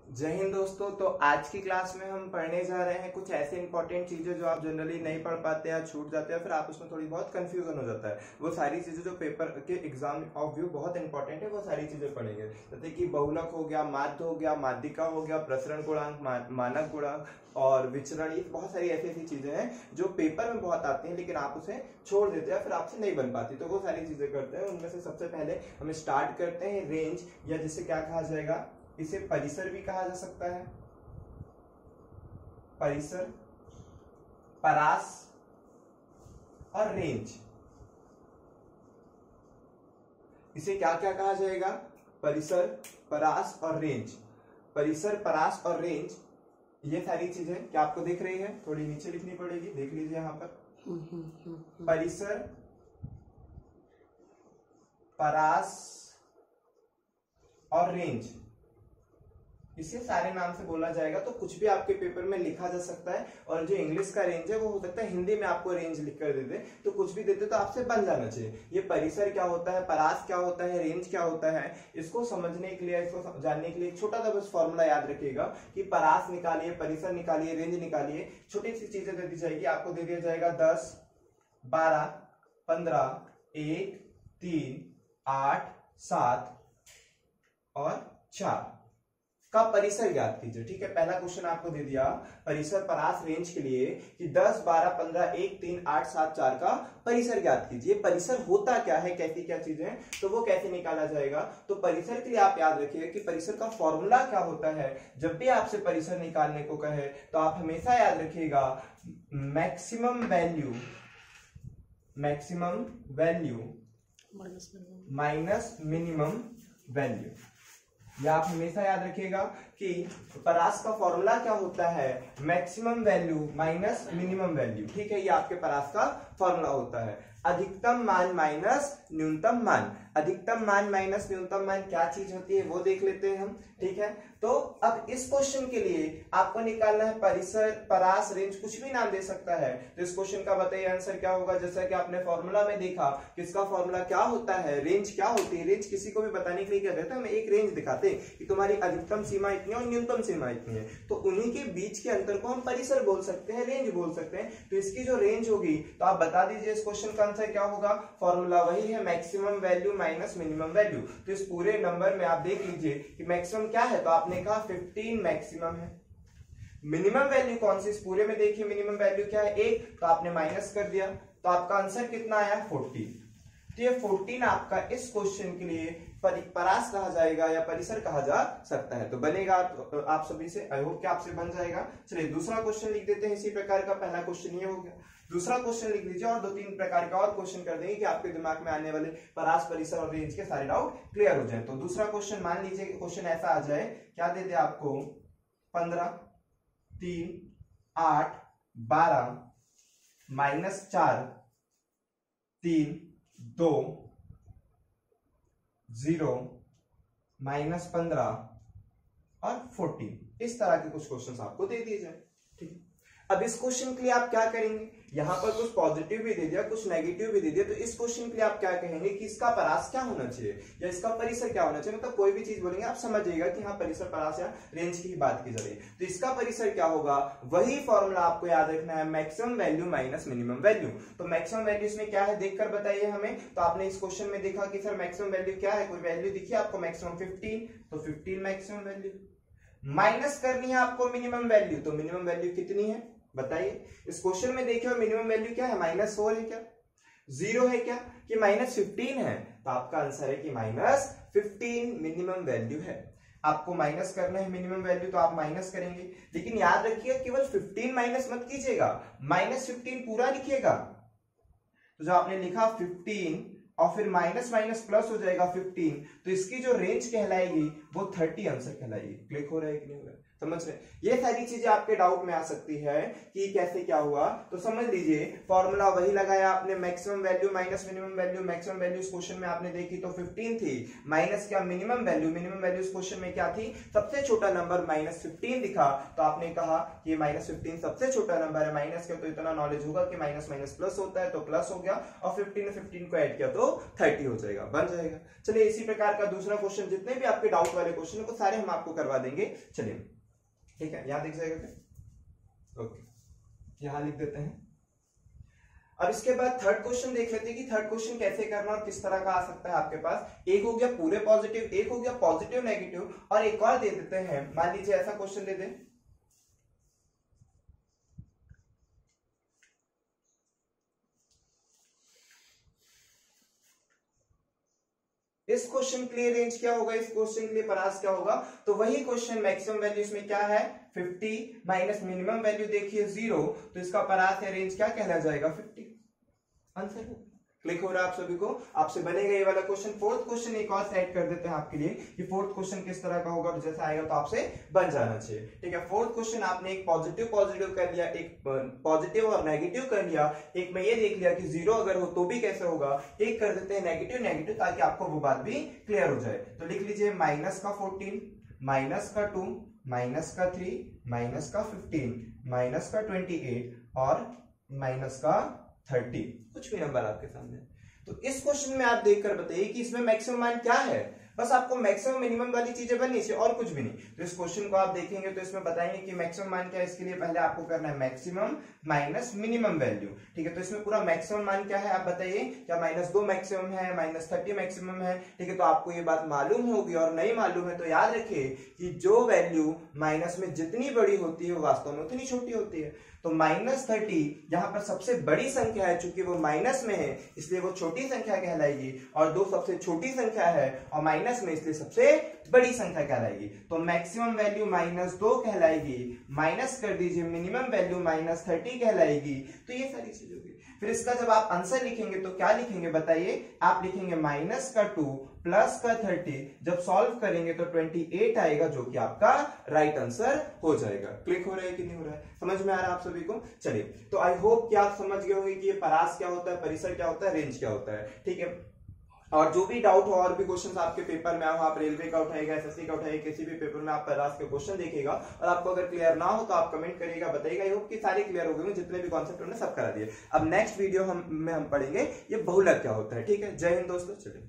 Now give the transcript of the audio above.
जय हिंद दोस्तों। तो आज की क्लास में हम पढ़ने जा रहे हैं कुछ ऐसे इंपॉर्टेंट चीजें जो आप जनरली नहीं पढ़ पाते या छूट जाते हैं, फिर आप उसमें थोड़ी बहुत कंफ्यूजन हो जाता है। वो सारी चीजें जो पेपर के एग्जाम ऑफ व्यू बहुत इंपॉर्टेंट है, वो सारी चीजें पढ़ेंगे। जैसे कि बहुलक हो गया, माध्य हो गया, माध्यिका हो गया, प्रसरण गुणांक, मानक गुणांक और विचरण, ये बहुत सारी ऐसी ऐसी चीजें हैं जो पेपर में बहुत आती हैं लेकिन आप उसे छोड़ देते हैं, फिर आपसे नहीं बन पाती। तो वो सारी चीजें करते हैं। उनमें से सबसे पहले हम स्टार्ट करते हैं रेंज, या जिसे क्या कहा जाएगा, इसे परिसर भी कहा जा सकता है। परिसर, परास और रेंज, इसे क्या क्या कहा जाएगा? परिसर, परास और रेंज। परिसर, परास और रेंज, ये सारी चीजें क्या आपको दिख रही है? थोड़ी नीचे लिखनी पड़ेगी, देख लीजिए यहां पर। परिसर, परास और रेंज, इसे सारे नाम से बोला जाएगा। तो कुछ भी आपके पेपर में लिखा जा सकता है, और जो इंग्लिश का रेंज है वो हो सकता है हिंदी में आपको रेंज लिख कर देते, तो कुछ भी देते तो आपसे बन जाना चाहिए। ये परिसर क्या होता है, परास क्या होता है, रेंज क्या होता है, इसको समझने के लिए, इसको जानने के लिए एक छोटा सा बस फॉर्मूला याद रखिएगा कि परास निकालिए, परिसर निकालिए, रेंज निकालिए। छोटी सी चीजें दे दी जाएगी, आपको दे दिया जाएगा 10, 12, 15, 1, 3, 8, 7 और 4 का परिसर ज्ञात कीजिए। ठीक है, पहला क्वेश्चन आपको दे दिया परिसर, परास, रेंज के लिए कि 10, 12, 15, 1, 3, 8, 7, 4 का परिसर ज्ञात कीजिए। परिसर होता क्या है, कैसी क्या चीजें हैं, तो वो कैसे निकाला जाएगा? तो परिसर के लिए आप याद रखिए कि परिसर का फॉर्मूला क्या होता है। जब भी आपसे परिसर निकालने को कहे तो आप हमेशा याद रखिएगा maximum value minus minimum value. या आप हमेशा याद रखिएगा कि परास का फॉर्मूला क्या होता है, maximum value minus minimum value. ठीक है, ये आपके परास का फॉर्मूला होता है। अधिकतम मान माइनस न्यूनतम मान, अधिकतम मान माइनस न्यूनतम मान क्या चीज होती है वो देख लेते हैं हम। ठीक है, तो अब इस क्वेश्चन के लिए आपको निकालना है परिसर, परास, रेंज, कुछ भी नाम दे सकता है। तो इस क्वेश्चन का बताइए आंसर क्या होगा? जैसा कि आपने फॉर्मूला में देखा, किसका फॉर्मूला क्या होता है, रेंज क्या होती है। रेंज किसी को भी बताने के लिए क्या कहते हैं, हम एक रेंज दिखाते हैं कि तुम्हारी अधिकतम सीमा इतनी है और न्यूनतम सीमा इतनी है, तो उन्हीं के बीच के अंतर को हम परिसर बोल सकते हैं, रेंज बोल सकते हैं। तो इसकी जो रेंज होगी, तो आप बता दीजिए इस क्वेश्चन का आंसर क्या होगा। फॉर्मूला वही है, maximum value minus minimum value. तो इस पूरे नंबर में आप देख लीजिए कि मैक्सिमम क्या है, तो आपने कहा 15 मैक्सिमम है। मिनिमम वैल्यू कौन सी, इस पूरे में देखिए मिनिमम वैल्यू क्या है, 1, तो आपने माइनस कर दिया, तो आपका आंसर कितना आया, 14। तो ये 14 आपका इस क्वेश्चन के लिए परास कहा जाएगा या परिसर कहा जा सकता है। तो बनेगा आप सभी से, आई होप कि आपसे बन जाएगा। चलिए दूसरा क्वेश्चन लिख देते हैं इसी प्रकार का। पहला क्वेश्चन ये हो गया, दूसरा क्वेश्चन लिख लीजिए और 2-3 प्रकार का और क्वेश्चन कर देंगे कि आपके दिमाग में आने वाले परास, परिसर और रेंज के सारे डाउट क्लियर हो जाए। तो दूसरा क्वेश्चन, मान लीजिए क्वेश्चन ऐसा आ जाए, क्या दे दे आपको, 15, 3, 8, 12 -4, 3, 2, 0, -15 और 14, इस तरह के कुछ क्वेश्चंस आपको दे दिए जाए। ठीक है, अब इस क्वेश्चन के लिए आप क्या करेंगे, यहां पर कुछ पॉजिटिव भी दे दिया, कुछ नेगेटिव भी दे दिया, तो इस क्वेश्चन के लिए आप क्या कहेंगे कि इसका परास क्या होना चाहिए या इसका परिसर क्या होना चाहिए। मतलब कोई भी चीज बोलेंगे आप समझिएगा कि हाँ परिसर, परास या रेंज की ही बात की जा रही है। तो इसका परिसर क्या होगा, वही फॉर्मूला आपको याद रखना है, maximum value minus minimum value. तो मैक्सिमम वैल्यू इसमें क्या है देखकर बताइए हमें। तो आपने इस क्वेश्चन में देखा कि सर मैक्सिमम वैल्यू क्या है, कोई वैल्यू दिखी आपको, मैक्सिमम 15, तो 15 मैक्सिमम वैल्यू। माइनस करनी है आपको मिनिमम वैल्यू, तो मिनिमम वैल्यू कितनी है बताइए। इस क्वेश्चन में देखिए मिनिमम वैल्यू क्या है, -4 है क्या, 0 है क्या, कि -15 है। तो आपका आंसर है कि -15 मिनिमम वैल्यू है। आपको माइनस करना है मिनिमम वैल्यू, तो आप माइनस करेंगे, लेकिन याद रखिए केवल 15 माइनस मत कीजिएगा, -15 पूरा लिखिएगा। तो जो आपने लिखा 15 और फिर माइनस माइनस प्लस हो जाएगा 15, तो इसकी जो रेंज कहलाएगी वो 30 आंसर कहलाएगी। क्लिक हो रहा है कि नहीं हो रहा है, समझ रहे? ये सारी चीजें आपके डाउट में आ सकती है कि कैसे क्या हुआ। तो समझ लीजिए फॉर्मूला वही लगाया आपने, maximum value minus minimum value. Maximum value इस क्वेश्चन में आपने देखी तो 15 थी, माइनस क्या मिनिमम वैल्यू, मिनिमम वैल्यू इस क्वेश्चन में क्या थी, सबसे छोटा नंबर -15 दिखा, तो आपने कहा कि -15 सबसे छोटा नंबर है। माइनस का तो इतना नॉलेज होगा कि माइनस माइनस प्लस होता है, तो प्लस हो गया, और 15 को ऐड किया तो 30 हो जाएगा, बन जाएगा। चलिए इसी प्रकार का दूसरा क्वेश्चन, जितने भी आपके डाउट वाले क्वेश्चन को सारे हम आपको करवा देंगे। चलिए ठीक है, यहां दिख जाएगा क्या? ओके, यहां लिख देते हैं। अब इसके बाद थर्ड क्वेश्चन देख लेते हैं कि थर्ड क्वेश्चन कैसे करना और किस तरह का आ सकता है आपके पास। एक हो गया पूरे पॉजिटिव, एक हो गया पॉजिटिव नेगेटिव, और एक और दे देते हैं। मान लीजिए ऐसा क्वेश्चन दे दें, इस क्वेश्चन के लिए रेंज क्या होगा, इस क्वेश्चन के लिए परास क्या होगा? तो वही क्वेश्चन मैक्सिमम वैल्यू इसमें क्या है 50 माइनस मिनिमम वैल्यू देखिए 0, तो इसका परास या रेंज क्या कहला जाएगा 50। आंसर क्लिक हो रहा है आप सभी को, आपसे बनेगा ये वाला क्वेश्चन। फोर्थ क्वेश्चन एक और सेट कर देते हैं आपके लिए कि फोर्थ क्वेश्चन किस तरह का होगा, जैसा आएगा तो आपसे बन जाना चाहिए। ठीक है, फोर्थ क्वेश्चन आपने एक पॉजिटिव पॉजिटिव कर लिया, एक पॉजिटिव और नेगेटिव कर लिया, एक में ये देख लिया कि 0 अगर हो तो भी कैसे होगा, एक कर देते हैं नेगेटिव नेगेटिव, ताकि आपको वो बात भी क्लियर हो जाए। तो लिख लीजिए माइनस का 14, माइनस का 2, माइनस का 3, माइनस का 15, माइनस का 28 और माइनस का 30, कुछ भी नंबर आपके सामने। तो इस क्वेश्चन में आप देखकर बताइए कि इसमें मैक्सिमम मान क्या है। बस आपको मैक्सिमम मिनिमम वाली चीजें बननी चाहिए और कुछ भी नहीं। तो इस क्वेश्चन को आप देखेंगे तो इसमें बताएंगे कि मैक्सिमम मान क्या है। इसके लिए पहले आपको करना है मैक्सिमम माइनस मिनिमम वैल्यू। ठीक है, तो इसमें पूरा मैक्सिमम मान क्या है आप बताइए, क्या -2 मैक्सिमम है, -30 मैक्सिमम है। ठीक है, तो आपको ये बात मालूम होगी, और नहीं मालूम है तो याद रखिए कि जो वैल्यू माइनस में जितनी बड़ी होती है वो वास्तव में उतनी छोटी होती है। तो -30 यहाँ पर सबसे बड़ी संख्या है, चूंकि वो माइनस में है इसलिए वो छोटी संख्या कहलाएगी, और 2 सबसे छोटी संख्या है और माइनस में इसलिए सबसे बड़ी संख्या कहलाएगी। तो मैक्सिमम वैल्यू -2 कहलाएगी, माइनस कर दीजिए मिनिमम वैल्यू -30 कहलाएगी। तो ये सारी चीजें होगी। फिर इसका जब आप आंसर लिखेंगे तो क्या लिखेंगे बताइए, आप लिखेंगे -2 प्लस का 30, जब सॉल्व करेंगे तो 28 आएगा, जो कि आपका राइट आंसर हो जाएगा। क्लिक हो रहा है कि नहीं हो रहा है, समझ में आ रहा है आप सभी को? चलिए, तो आई होप कि आप समझ गए होंगे कि ये परास क्या होता है, परिसर क्या होता है, रेंज क्या होता है। ठीक है, और जो भी डाउट हो और भी क्वेश्चंस आपके पेपर में हो, आप रेलवे का उठाएगा, एसएससी का उठाएगा, किसी भी पेपर में आप परास के क्वेश्चन देखेगा, और आपको अगर क्लियर ना हो तो आप कमेंट करिएगा, बताइएगा। आई होप कि सारे क्लियर हो गए, जितने भी कॉन्सेप्ट उन्होंने सब करा दिए। अब नेक्स्ट वीडियो हम पढ़ेंगे ये बहुलक क्या होता है। ठीक है, जय हिंद दोस्तों। चलिए।